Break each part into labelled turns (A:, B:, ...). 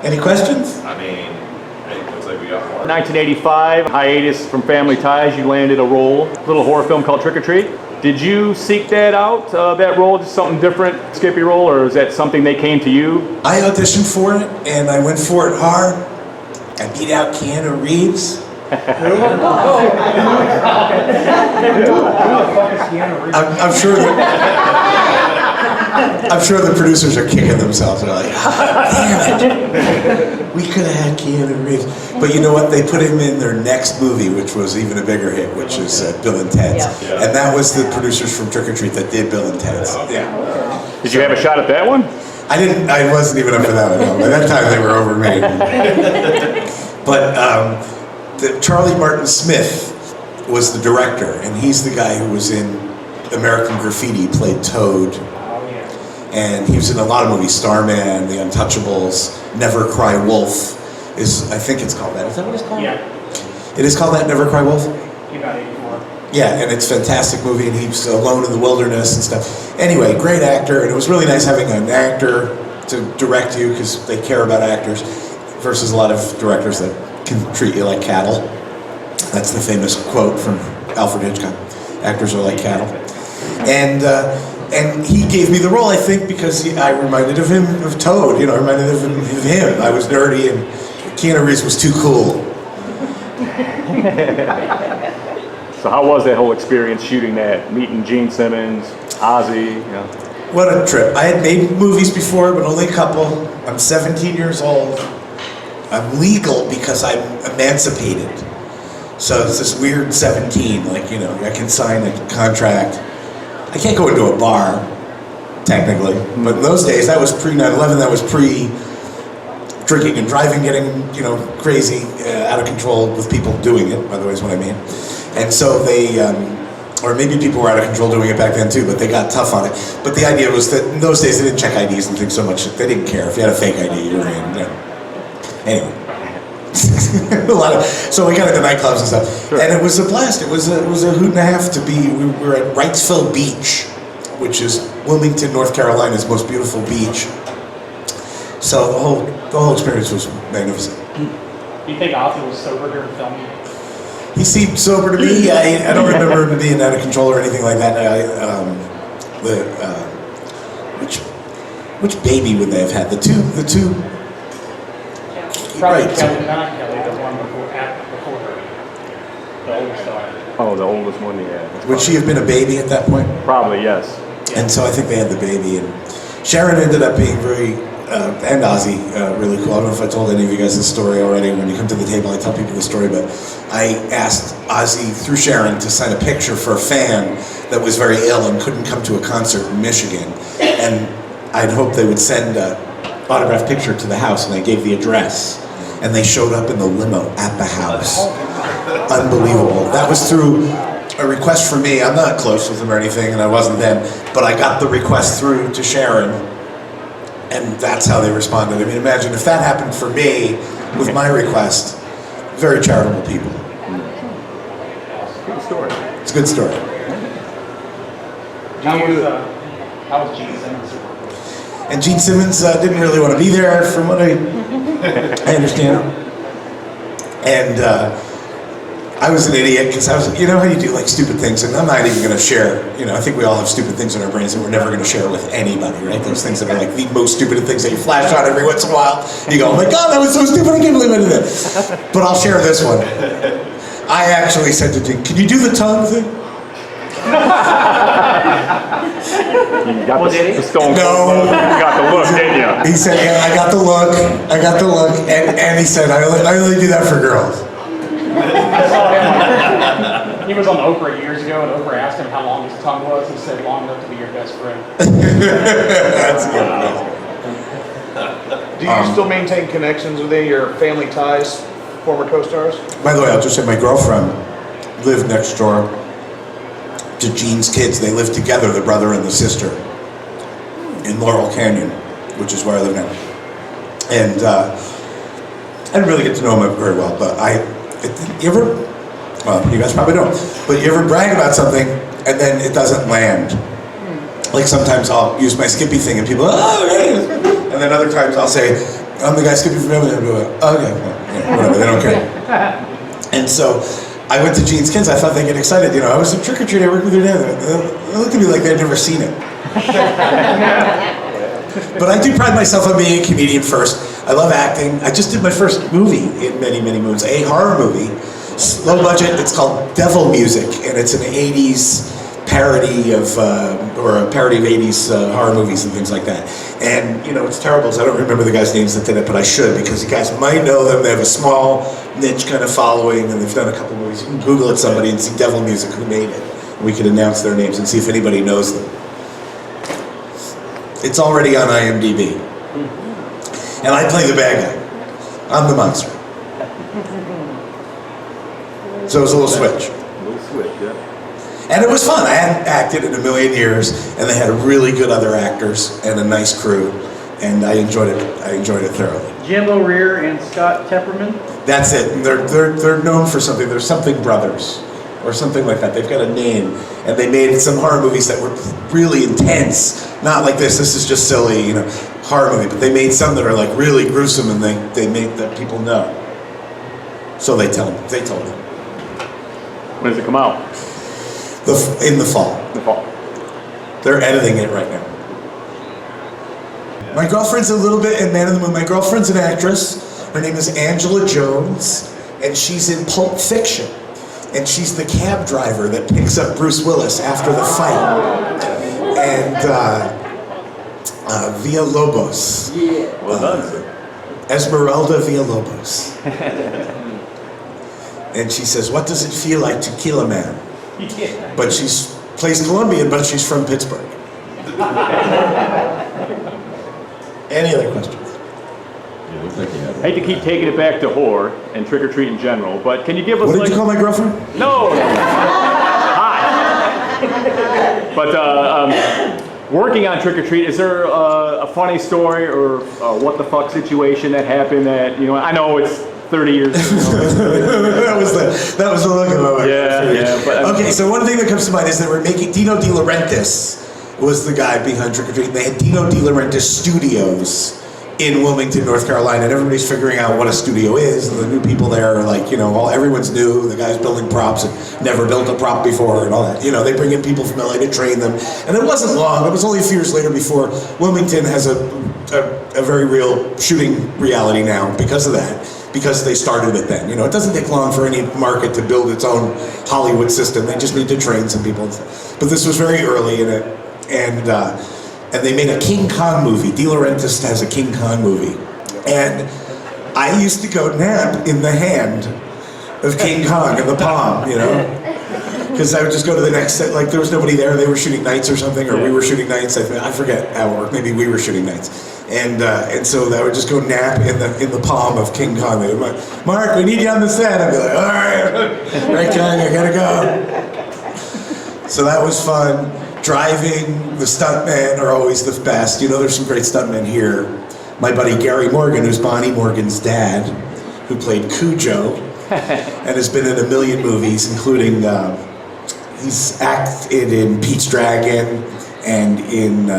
A: Any questions?
B: I mean, it looks like we got more.
C: 1985, hiatus from Family Ties, you landed a role, little horror film called Trick or Treat. Did you seek that out, that role, just something different, Skippy role, or is that something they came to you?
A: I auditioned for it, and I went for it hard. I beat out Keanu Reeves. I'm sure the producers are kicking themselves. They're like, damn it, we could have had Keanu Reeves. But you know what? They put him in their next movie, which was even a bigger hit, which is Bill and Ted's.
B: Yeah.
A: And that was the producers from Trick or Treat that did Bill and Ted's. Yeah.
C: Did you have a shot at that one?
A: I wasn't even up for that one. By that time, they were over me. But Charlie Martin Smith was the director, and he's the guy who was in American Graffiti, played Toad. And he was in a lot of movies, Starman, The Untouchables, Never Cry Wolf, I think it's called that. Is that what it's called?
D: Yeah.
A: It is called that, Never Cry Wolf?
D: About 84.
A: Yeah, and it's a fantastic movie, and he's alone in the wilderness and stuff. Anyway, great actor, and it was really nice having an actor to direct you, because they care about actors, versus a lot of directors that can treat you like cattle. That's the famous quote from Alfred Hitchcock. Actors are like cattle. And he gave me the role, I think, because I reminded of him, of Toad, I reminded of him. I was nerdy, and Keanu Reeves was too cool.
C: So how was that whole experience shooting that? Meeting Gene Simmons, Ozzy,
A: What a trip. I had made movies before, but only a couple. I'm 17 years old. I'm legal because I'm emancipated. So it's this weird 17, I can sign a contract. I can't go into a bar, technically, but in those days, that was pre-9/11, that was pre-drinking and driving, getting, crazy, out of control with people doing it, by the way, is what I mean. And so they, or maybe people were out of control doing it back then too, but they got tough on it. But the idea was that in those days, they didn't check IDs and things so much, they didn't care. If you had a fake ID, you were in. Anyway. So we got into nightclubs and stuff, sure. And it was a blast. It was a hoot and a half to be. We were at Wrightsville Beach, which is Wilmington, North Carolina's most beautiful beach. So the whole experience was magnificent.
D: Do you think Ozzy was sober during filming?
A: He seemed sober to me. I don't remember him being out of control or anything like that. Which baby would they have had? The two.
D: Probably
A: Right.
D: Kelly, not Kelly, the one before her. The oldest daughter.
C: Oh, the oldest one, yeah.
A: Would she have been a baby at that point?
C: Probably, yes.
A: And so I think they had the baby, and Sharon ended up being very, and Ozzy, really cool. I don't know if I told any of you guys this story already. When you come to the table, I tell people the story, but I asked Ozzy through Sharon to sign a picture for a fan that was very ill and couldn't come to a concert in Michigan, and I'd hoped they would send an autographed picture to the house, and I gave the address. And they showed up in the limo at the house. Unbelievable. That was through a request from me. I'm not close with him or anything, and I wasn't then, but I got the request through to Sharon, and that's how they responded. I mean, imagine if that happened for me with my request. Very charitable people.
C: Good story.
A: It's a good story.
D: How was Gene Simmons?
A: And Gene Simmons didn't really want to be there, from what I understand. And I was an idiot, because I was, how you do stupid things, and I'm not even going to share, I think we all have stupid things in our brains that we're never going to share with anybody, right? Those things that are the most stupid things that you flash on every once in a while. You go, oh my God, that was so stupid, I can't believe I did that. But I'll share this one. I actually said to Gene, can you do the tongue thing?
C: You got the stone
A: No.
C: cold. You got the look, didn't you?
A: He said, yeah, I got the look, and he said, I only do that for girls.
D: I saw him. He was on Oprah years ago, and Oprah asked him how long his tongue was. He said, long enough to be your best friend.
A: That's good.
E: Do you still maintain connections with any of your Family Ties former co-stars?
A: By the way, I'll just say my girlfriend lived next door to Gene's kids. They lived together, the brother and the sister, in Laurel Canyon, which is where I live now. And I didn't really get to know him very well, but you guys probably don't, but you ever brag about something and then it doesn't land? Like sometimes I'll use my Skippy thing and people, oh, hey. And then other times I'll say, I'm the guy Skippy from Ragman. Okay, well, yeah, whatever, they don't care. And so I went to Gene's Kids. I thought they'd get excited. I was a trick-or-treat. I worked with their dad. They looked at me like they'd never seen it. But I do pride myself on being a comedian first. I love acting. I just did my first movie in many, many moons, a horror movie. Low budget, it's called Devil Music, and it's an 80s parody of, or a parody of 80s horror movies and things like that. And, it's terrible because I don't remember the guys' names that did it, but I should, because you guys might know them. They have a small niche kind of following, and they've done a couple movies. You can Google it, somebody, and see Devil Music, who made it. We could announce their names and see if anybody knows them. It's already on IMDb. And I play the bad guy. I'm the monster. So it was a little switch. And it was fun. I hadn't acted in a million years, and they had really good other actors and a nice crew, and I enjoyed it. I enjoyed it thoroughly.
F: Jim O'Rear and Scott Tepperman?
A: That's it. And they're known for something. They're Something Brothers, or something like that. They've got a name, and they made some horror movies that were really intense. Not like this. This is just silly, horror movie. But they made some that are like really gruesome, and they make that people know. So they told me.
C: When does it come out?
A: In the fall.
C: The fall.
A: They're editing it right now. My girlfriend's a little bit in Man in the Moon. My girlfriend's an actress. Her name is Angela Jones, and she's in Pulp Fiction. And she's the cab driver that picks up Bruce Willis after the fight. And Villalobos.
C: Well done, sir.
A: Esmeralda Villalobos. And she says, "What does it feel like to kill a man?" But she's plays Colombian, but she's from Pittsburgh. Any other questions?
C: I hate to keep taking it back to horror and trick or treat in general, but can you give us
A: What did you call my girlfriend?
C: No. Hi. But working on trick or treat, is there a funny story or what the fuck situation that happened that I know it's 30 years ago.
A: that was the look of my
C: Yeah. But
A: okay, so one thing that comes to mind is that we're making Dino De Laurentiis was the guy behind Trick or Treat. They had Dino De Laurentiis Studios in Wilmington, North Carolina, and everybody's figuring out what a studio is. And the new people there are like, everyone's new. The guy's building props and never built a prop before and all that. They bring in people from LA to train them. And it wasn't long. It was only a few years later before Wilmington has a very real shooting reality now because of that. Because they started it then. It doesn't take long for any market to build its own Hollywood system. They just need to train some people and stuff. But this was very early in it. And they made a King Kong movie. De Laurentiis has a King Kong movie. And I used to go nap in the hand of King Kong, in the palm, Because I would just go to the next set, like there was nobody there, they were shooting nights or something, or we were shooting nights, I forget how it worked, maybe we were shooting nights. And so I would just go nap in the palm of King Kong. They would be like, "Marc, we need you on the set." I'd be like, "All right, right, Kong, I gotta go." So that was fun. Driving, the stuntmen are always the best. There's some great stuntmen here. My buddy Gary Morgan, who's Bonnie Morgan's dad, who played Cujo, and has been in a million movies, including, he's acted in Pete's Dragon, and in,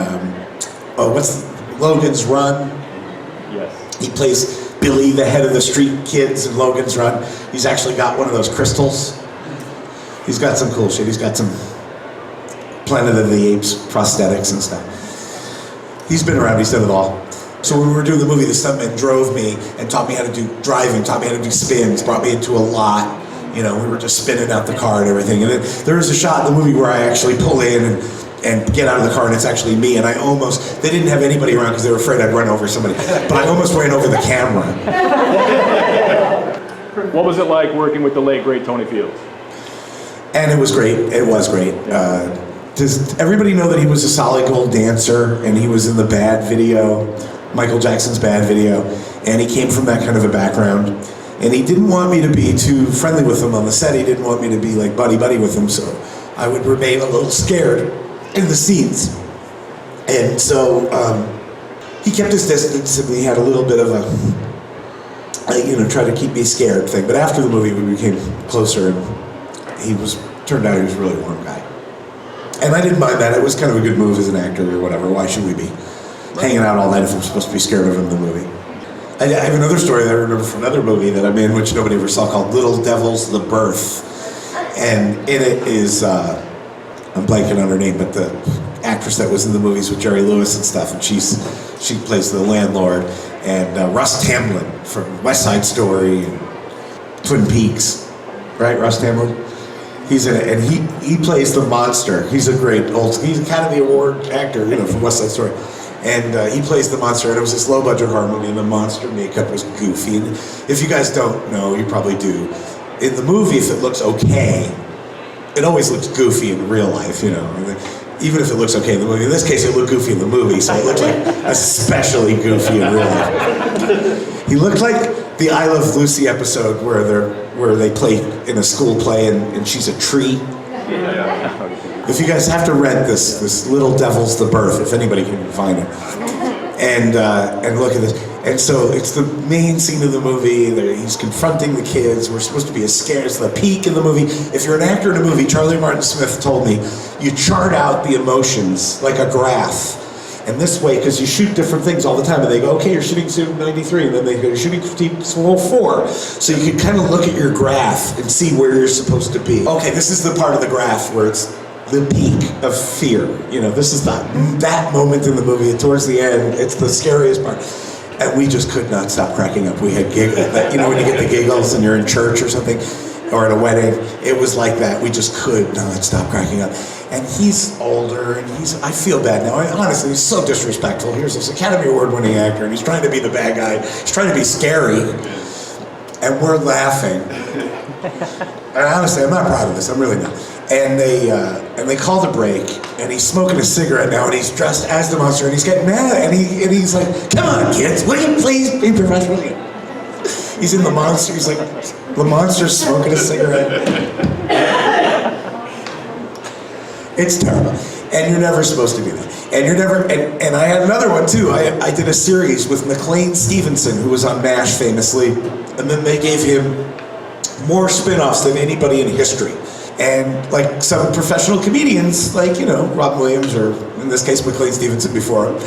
A: Logan's Run.
C: Yes.
A: He plays Billy, the head of the street kids in Logan's Run. He's actually got one of those crystals. He's got some cool shit. He's got some Planet of the Apes prosthetics and stuff. He's been around, he's done it all. So when we were doing the movie, the stuntman drove me and taught me how to do driving, taught me how to do spins, brought me into a lot. We were just spinning out the car and everything. And then there was a shot in the movie where I actually pull in and get out of the car, and it's actually me. And they didn't have anybody around because they were afraid I'd run over somebody. But I almost ran over the camera.
C: What was it like working with the late, great Tony Fields?
A: And it was great. It was great. Does everybody know that he was a solid gold dancer, and he was in the Bad video, Michael Jackson's Bad video, and he came from that kind of a background. And he didn't want me to be too friendly with him on the set. He didn't want me to be like buddy-buddy with him, so I would remain a little scared in the scenes. And so he kept his distance, and we had a little bit of a try to keep me scared thing. But after the movie, we became closer, and turned out he was a really warm guy. And I didn't mind that. It was kind of a good move as an actor or whatever. Why should we be hanging out all night if I'm supposed to be scared of him in the movie? I have another story that I remember from another movie that I'm in, which nobody ever saw, called Little Devils: The Birth. And in it is, I'm blanking on her name, but the actress that was in the movies with Jerry Lewis and stuff, and she plays the landlord. And Russ Tamblyn from West Side Story and Twin Peaks, right? Russ Tamblyn. He's in it, and he plays the monster. He's a great he's an Academy Award actor, from West Side Story. And he plays the monster, and it was this low-budget horror movie, and the monster makeup was goofy. And if you guys don't know, you probably do. In the movie, if it looks okay, it always looks goofy in real life, even if it looks okay in the movie. In this case, it looked goofy in the movie, so it looked like especially goofy in real life. He looked like the I Love Lucy episode where they play in a school play and she's a tree. If you guys have to rent this Little Devils: The Birth, if anybody can find it, and look at this. And so it's the main scene of the movie. He's confronting the kids. We're supposed to be as scared. It's the peak in the movie. If you're an actor in a movie, Charlie Martin Smith told me, you chart out the emotions like a graph. And this way, because you shoot different things all the time, and they go, okay, you're shooting scene 93, and then they go, you're shooting scene 4. So you can kind of look at your graph and see where you're supposed to be. Okay, this is the part of the graph where it's the peak of fear. This is that moment in the movie. Towards the end, it's the scariest part. And we just could not stop cracking up. We had giggles. When you get the giggles and you're in church or something, or at a wedding, it was like that. We just could not stop cracking up. And he's older, and I feel bad now. Honestly, he's so disrespectful. Here's this Academy Award-winning actor, and he's trying to be the bad guy. He's trying to be scary. And we're laughing. And honestly, I'm not proud of this. I'm really not. And they called a break, and he's smoking a cigarette now, and he's dressed as the monster, and he's getting mad, and he's like, "Come on, kids, will you please be professional?" He's in the monster. He's like, the monster's smoking a cigarette. It's terrible, and you're never supposed to do that. And you're never. And I had another one too. I did a series with McLean Stevenson, who was on MASH famously, and then they gave him more spin-offs than anybody in history. And like some professional comedians, like, Robin Williams, or in this case, McLean Stevenson before him,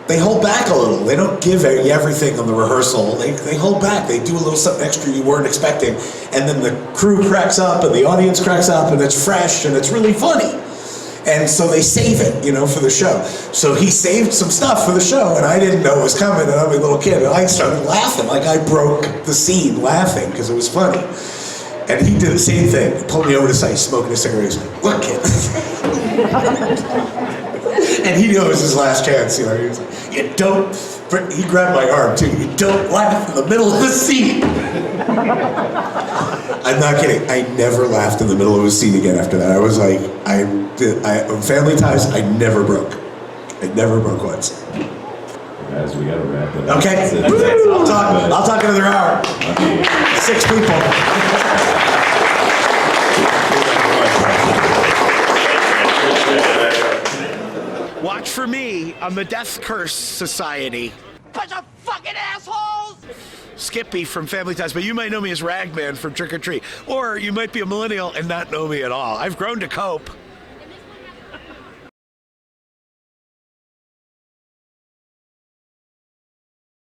A: they hold back a little. They don't give you everything on the rehearsal. They hold back. They do a little something extra you weren't expecting. And then the crew cracks up and the audience cracks up and it's fresh and it's really funny. And so they save it, for the show. So he saved some stuff for the show, and I didn't know it was coming, and I'm a little kid, and I started laughing, like I broke the scene laughing, because it was funny. And he did the same thing. He pulled me over to the side, smoking a cigarette. He's like, "Look, kid." And he knew it was his last chance. He was like, "You don't." He grabbed my arm too. "You don't laugh in the middle of the scene." I'm not kidding. I never laughed in the middle of a scene again after that. I was like, on Family Ties, I never broke. I never broke once.
B: Guys, we gotta wrap it up.
A: Okay.
B: That's it.
A: I'll talk another hour. 6 people. Watch for me on the Death Curse Society. Bunch of fucking assholes! Skippy from Family Ties, but you might know me as Ragman from Trick or Treat. Or you might be a millennial and not know me at all. I've grown to cope.